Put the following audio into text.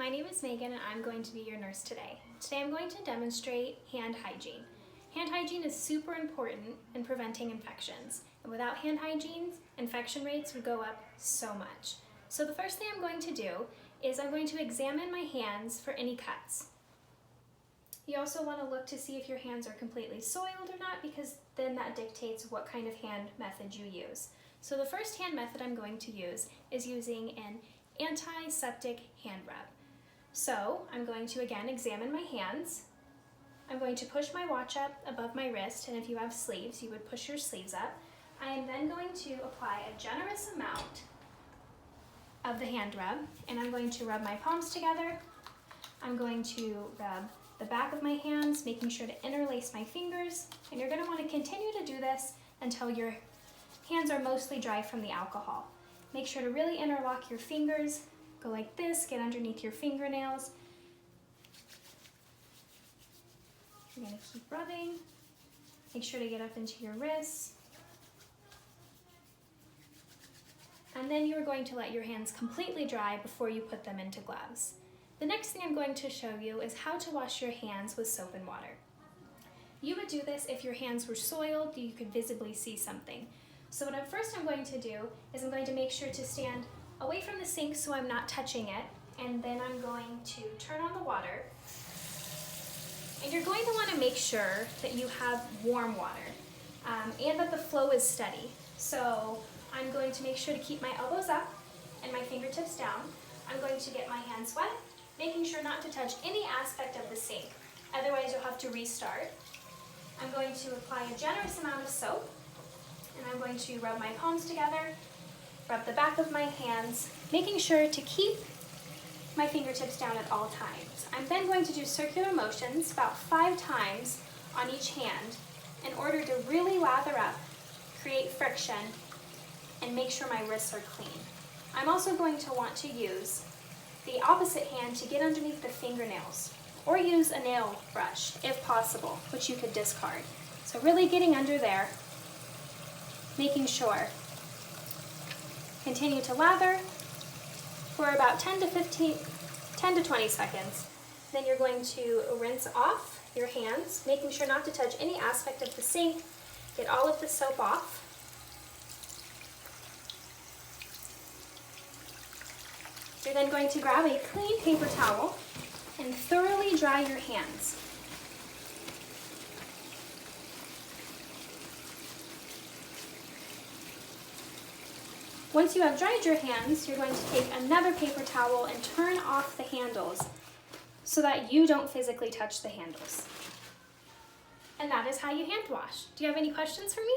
My name is Megan and I'm going to be your nurse today. Today I'm going to demonstrate hand hygiene. Hand hygiene is super important in preventing infections, and without hand hygiene, infection rates would go up so much. So the first thing I'm going to do is I'm going to examine my hands for any cuts. You also want to look to see if your hands are completely soiled or not, because then that dictates what kind of hand method you use. So the first hand method I'm going to use is using an antiseptic hand rub. So I'm going to again examine my hands. I'm going to push my watch up above my wrist, and if you have sleeves, you would push your sleeves up. I am then going to apply a generous amount of the hand rub, and I'm going to rub my palms together. I'm going to rub the back of my hands, making sure to interlace my fingers, and you're going to want to continue to do this until your hands are mostly dry from the alcohol. Make sure to really interlock your fingers, go like this, get underneath your fingernails. You're going to keep rubbing, make sure to get up into your wrists. And then you're going to let your hands completely dry before you put them into gloves. The next thing I'm going to show you is how to wash your hands with soap and water. You would do this if your hands were soiled, you could visibly see something. So what first I'm going to do is I'm going to make sure to stand away from the sink so I'm not touching it, and then I'm going to turn on the water. And you're going to want to make sure that you have warm water and that the flow is steady. So I'm going to make sure to keep my elbows up and my fingertips down. I'm going to get my hands wet, making sure not to touch any aspect of the sink. Otherwise you'll have to restart. I'm going to apply a generous amount of soap, and I'm going to rub my palms together, rub the back of my hands, making sure to keep my fingertips down at all times. I'm then going to do circular motions about 5 times on each hand in order to really lather up, create friction, and make sure my wrists are clean. I'm also going to want to use the opposite hand to get underneath the fingernails, or use a nail brush if possible, which you could discard. So really getting under there, making sure. Continue to lather for about 10 to 20 seconds. Then you're going to rinse off your hands, making sure not to touch any aspect of the sink. Get all of the soap off. You're then going to grab a clean paper towel and thoroughly dry your hands. Once you have dried your hands, you're going to take another paper towel and turn off the handles so that you don't physically touch the handles. And that is how you hand wash. Do you have any questions for me?